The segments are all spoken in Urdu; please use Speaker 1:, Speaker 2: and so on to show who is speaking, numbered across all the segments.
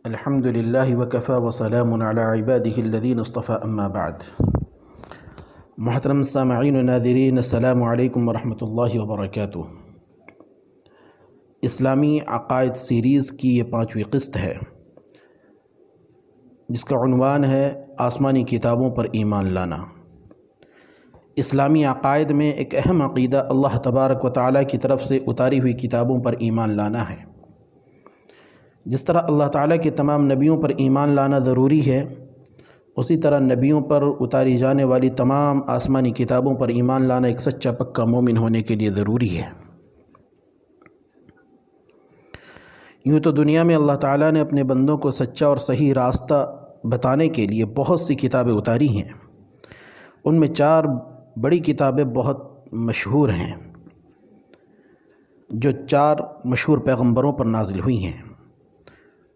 Speaker 1: الحمد للہ وکفی وسلام علی عباده الذین اصطفى اما بعد۔ محترم سامعین و ناظرین، السلام علیکم ورحمۃ اللہ وبرکاتہ۔ اسلامی عقائد سیریز کی یہ 5ویں قسط ہے جس کا عنوان ہے آسمانی کتابوں پر ایمان لانا۔ اسلامی عقائد میں ایک اہم عقیدہ اللہ تبارک و تعالیٰ کی طرف سے اتاری ہوئی کتابوں پر ایمان لانا ہے۔ جس طرح اللہ تعالیٰ کے تمام نبیوں پر ایمان لانا ضروری ہے، اسی طرح نبیوں پر اتاری جانے والی تمام آسمانی کتابوں پر ایمان لانا ایک سچا پکا مومن ہونے کے لیے ضروری ہے۔ یوں تو دنیا میں اللہ تعالیٰ نے اپنے بندوں کو سچا اور صحیح راستہ بتانے کے لیے بہت سی کتابیں اتاری ہیں۔ ان میں 4 بڑی کتابیں بہت مشہور ہیں جو 4 مشہور پیغمبروں پر نازل ہوئی ہیں۔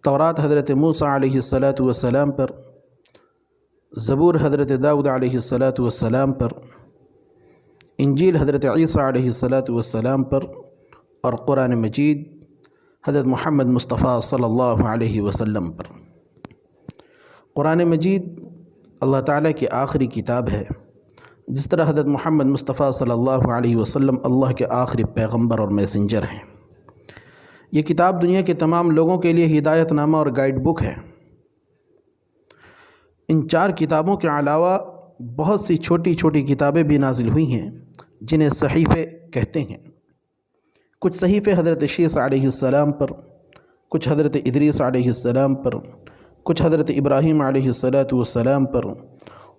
Speaker 1: تورات حضرت موسیٰ علیہ السلام پر، زبور حضرت داؤد علیہ السلام پر، انجیل حضرت عیسیٰ علیہ السلام پر، اور قرآن مجید حضرت محمد مصطفیٰ صلی اللہ علیہ وسلم پر۔ قرآن مجید اللہ تعالیٰ کی آخری کتاب ہے، جس طرح حضرت محمد مصطفیٰ صلی اللہ علیہ وسلم اللہ کے آخری پیغمبر اور میسنجر ہیں۔ یہ کتاب دنیا کے تمام لوگوں کے لیے ہدایت نامہ اور گائیڈ بک ہے۔ ان 4 کتابوں کے علاوہ بہت سی چھوٹی چھوٹی کتابیں بھی نازل ہوئی ہیں جنہیں صحیفے کہتے ہیں۔ کچھ صحیفے حضرت شیس علیہ السلام پر، کچھ حضرت ادریس علیہ السلام پر، کچھ حضرت ابراہیم علیہ السلام پر،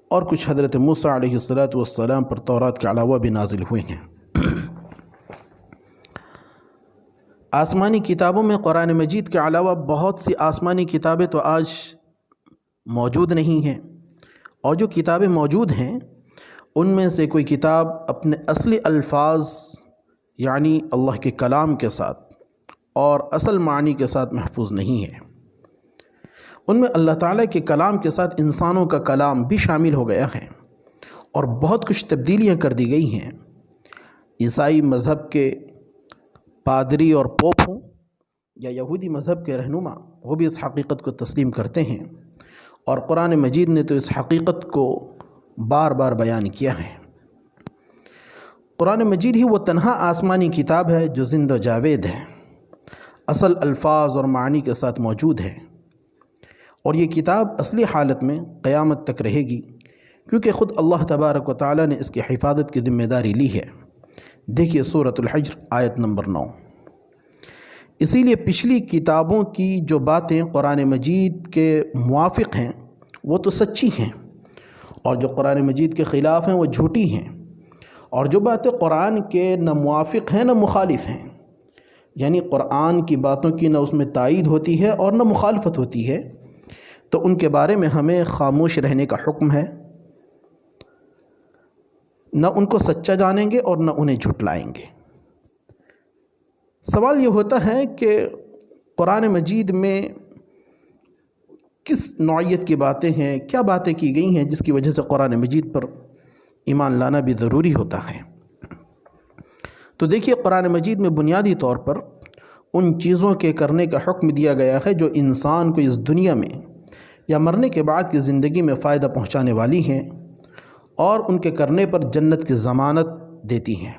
Speaker 1: اور کچھ حضرت موسیٰ علیہ السلام پر تورات کے علاوہ بھی نازل ہوئے ہیں۔ آسمانی کتابوں میں قرآن مجید کے علاوہ بہت سی آسمانی کتابیں تو آج موجود نہیں ہیں، اور جو کتابیں موجود ہیں ان میں سے کوئی کتاب اپنے اصلی الفاظ یعنی اللہ کے کلام کے ساتھ اور اصل معنی کے ساتھ محفوظ نہیں ہے۔ ان میں اللہ تعالیٰ کے کلام کے ساتھ انسانوں کا کلام بھی شامل ہو گیا ہے، اور بہت کچھ تبدیلیاں کر دی گئی ہیں۔ عیسائی مذہب کے پادری اور پوپ ہوں یا یہودی مذہب کے رہنما، وہ بھی اس حقیقت کو تسلیم کرتے ہیں، اور قرآن مجید نے تو اس حقیقت کو بار بار بیان کیا ہے۔ قرآن مجید ہی وہ تنہا آسمانی کتاب ہے جو زندہ و جاوید ہے، اصل الفاظ اور معنی کے ساتھ موجود ہے، اور یہ کتاب اصلی حالت میں قیامت تک رہے گی، کیونکہ خود اللہ تبارک و تعالیٰ نے اس کی حفاظت کی ذمہ داری لی ہے۔ دیکھیے سورۃ الحجر آیت نمبر 9۔ اسی لیے پچھلی کتابوں کی جو باتیں قرآن مجید کے موافق ہیں وہ تو سچی ہیں، اور جو قرآن مجید کے خلاف ہیں وہ جھوٹی ہیں، اور جو باتیں قرآن کے نہ موافق ہیں نہ مخالف ہیں، یعنی قرآن کی باتوں کی نہ اس میں تائید ہوتی ہے اور نہ مخالفت ہوتی ہے، تو ان کے بارے میں ہمیں خاموش رہنے کا حکم ہے۔ نہ ان کو سچا جانیں گے اور نہ انہیں جھٹلائیں گے۔ سوال یہ ہوتا ہے کہ قرآن مجید میں کس نوعیت کی باتیں ہیں، کیا باتیں کی گئی ہیں جس کی وجہ سے قرآن مجید پر ایمان لانا بھی ضروری ہوتا ہے۔ تو دیکھیے قرآن مجید میں بنیادی طور پر ان چیزوں کے کرنے کا حکم دیا گیا ہے جو انسان کو اس دنیا میں یا مرنے کے بعد کی زندگی میں فائدہ پہنچانے والی ہیں، اور ان کے کرنے پر جنت کی ضمانت دیتی ہیں۔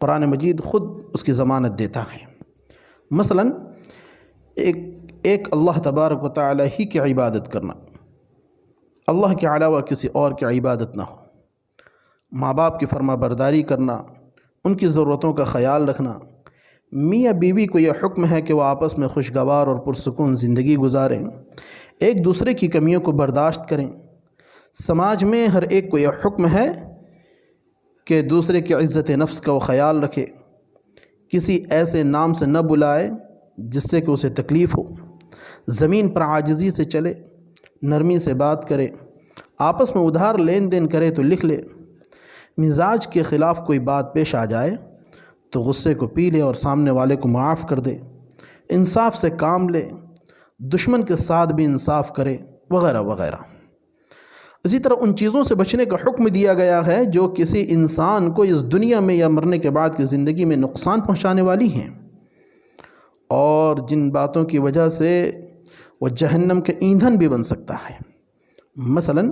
Speaker 1: قرآن مجید خود اس کی ضمانت دیتا ہے۔ مثلا ایک اللہ تبارک و تعالی ہی کی عبادت کرنا، اللہ کے علاوہ کسی اور کی عبادت نہ ہو، ماں باپ کی فرما برداری کرنا، ان کی ضرورتوں کا خیال رکھنا، میاں بیوی کو یہ حکم ہے کہ وہ آپس میں خوشگوار اور پرسکون زندگی گزاریں، ایک دوسرے کی کمیوں کو برداشت کریں۔ سماج میں ہر ایک کو یہ حکم ہے کہ دوسرے کی عزت نفس کا وہ خیال رکھے، کسی ایسے نام سے نہ بلائے جس سے کہ اسے تکلیف ہو، زمین پر عاجزی سے چلے، نرمی سے بات کرے، آپس میں ادھار لین دین کرے تو لکھ لے، مزاج کے خلاف کوئی بات پیش آ جائے تو غصے کو پی لے اور سامنے والے کو معاف کر دے، انصاف سے کام لے، دشمن کے ساتھ بھی انصاف کرے، وغیرہ وغیرہ۔ اسی طرح ان چیزوں سے بچنے کا حکم دیا گیا ہے جو کسی انسان کو اس دنیا میں یا مرنے کے بعد کی زندگی میں نقصان پہنچانے والی ہیں، اور جن باتوں کی وجہ سے وہ جہنم کے ایندھن بھی بن سکتا ہے۔ مثلا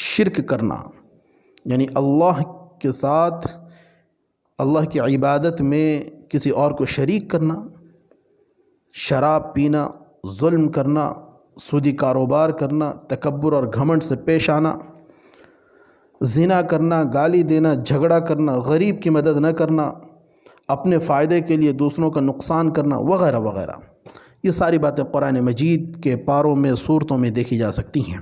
Speaker 1: شرک کرنا، یعنی اللہ کے ساتھ اللہ کی عبادت میں کسی اور کو شریک کرنا، شراب پینا، ظلم کرنا، سودی کاروبار کرنا، تکبر اور گھمنڈ سے پیش آنا، زنا کرنا، گالی دینا، جھگڑا کرنا، غریب کی مدد نہ کرنا، اپنے فائدے کے لیے دوسروں کا نقصان کرنا، وغیرہ وغیرہ۔ یہ ساری باتیں قرآن مجید کے پاروں میں، صورتوں میں دیکھی جا سکتی ہیں۔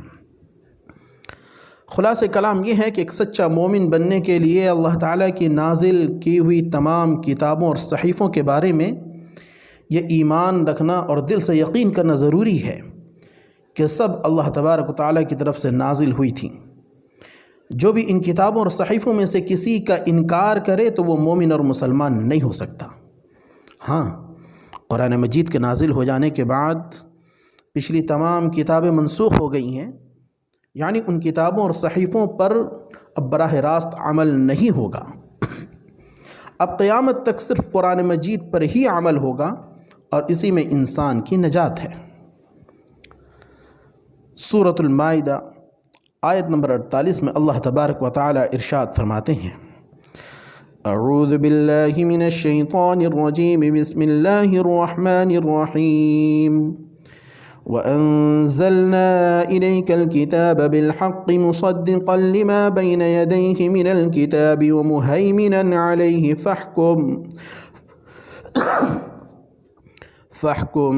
Speaker 1: خلاصہ کلام یہ ہے کہ ایک سچا مومن بننے کے لیے اللہ تعالیٰ کی نازل کی ہوئی تمام کتابوں اور صحیفوں کے بارے میں یہ ایمان رکھنا اور دل سے یقین کرنا ضروری ہے کہ سب اللہ تبارک و تعالیٰ کی طرف سے نازل ہوئی تھیں۔ جو بھی ان کتابوں اور صحیفوں میں سے کسی کا انکار کرے تو وہ مومن اور مسلمان نہیں ہو سکتا۔ ہاں، قرآن مجید کے نازل ہو جانے کے بعد پچھلی تمام کتابیں منسوخ ہو گئی ہیں، یعنی ان کتابوں اور صحیفوں پر اب براہ راست عمل نہیں ہوگا۔ اب قیامت تک صرف قرآن مجید پر ہی عمل ہوگا اور اسی میں انسان کی نجات ہے۔ سورۃ المائدہ آیت نمبر 48 میں اللہ تبارک و تعالی ارشاد فرماتے ہیں: اعوذ باللہ من الشیطان الرجیم، بسم اللہ الرحمن الرحیم، وَأَنزَلْنَا إِلَيْكَ الْكِتَابَ بِالْحَقِّ مُصَدِّقًا لِمَا بَيْنَ يَدَيْهِ مِنَ الْكِتَابِ وَمُهَيْمِنًا عَلَيْهِ فَاحْكُم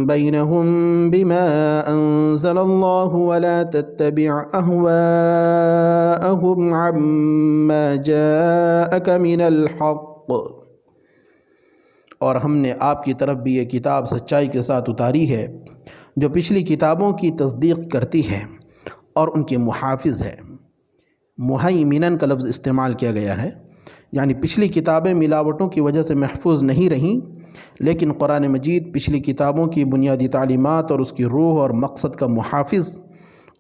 Speaker 1: بَيْنَهُم بِمَا أَنزَلَ اللَّهُ وَلَا تَتَّبِعْ أَهْوَاءَهُمْ عَمَّا جَاءَكَ مِنَ الْحَقِّ۔ اور ہم نے آپ کی طرف بھی یہ کتاب سچائی کے ساتھ اتاری ہے جو پچھلی کتابوں کی تصدیق کرتی ہے اور ان کے محافظ ہے۔ مہیمنن کا لفظ استعمال کیا گیا ہے، یعنی پچھلی کتابیں ملاوٹوں کی وجہ سے محفوظ نہیں رہیں، لیکن قرآن مجید پچھلی کتابوں کی بنیادی تعلیمات اور اس کی روح اور مقصد کا محافظ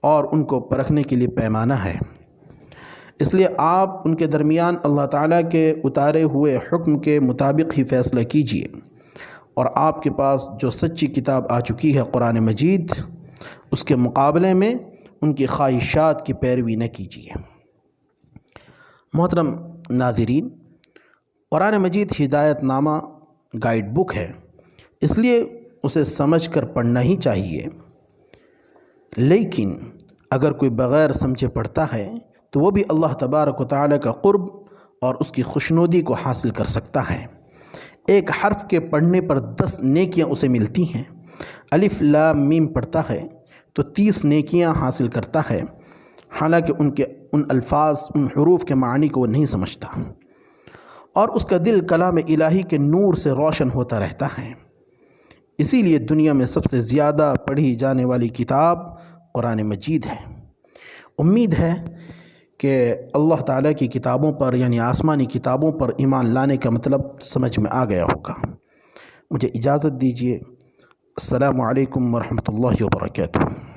Speaker 1: اور ان کو پرکھنے کے لیے پیمانہ ہے۔ اس لیے آپ ان کے درمیان اللہ تعالیٰ کے اتارے ہوئے حکم کے مطابق ہی فیصلہ کیجیے، اور آپ کے پاس جو سچی کتاب آ چکی ہے قرآن مجید، اس کے مقابلے میں ان کی خواہشات کی پیروی نہ کیجیے۔ محترم ناظرین، قرآن مجید ہدایت نامہ گائیڈ بک ہے، اس لیے اسے سمجھ کر پڑھنا ہی چاہیے، لیکن اگر کوئی بغیر سمجھے پڑھتا ہے تو وہ بھی اللہ تبارک و تعالیٰ کا قرب اور اس کی خوشنودی کو حاصل کر سکتا ہے۔ ایک حرف کے پڑھنے پر 10 نیکیاں اسے ملتی ہیں۔ الف لام میم پڑھتا ہے تو 30 نیکیاں حاصل کرتا ہے، حالانکہ ان الفاظ، ان حروف کے معنی کو وہ نہیں سمجھتا، اور اس کا دل کلام الہی کے نور سے روشن ہوتا رہتا ہے۔ اسی لیے دنیا میں سب سے زیادہ پڑھی جانے والی کتاب قرآن مجید ہے۔ امید ہے کہ اللہ تعالیٰ کی کتابوں پر، یعنی آسمانی کتابوں پر ایمان لانے کا مطلب سمجھ میں آ گیا ہوگا۔ مجھے اجازت دیجیے۔ السلام علیکم ورحمۃ اللہ وبرکاتہ۔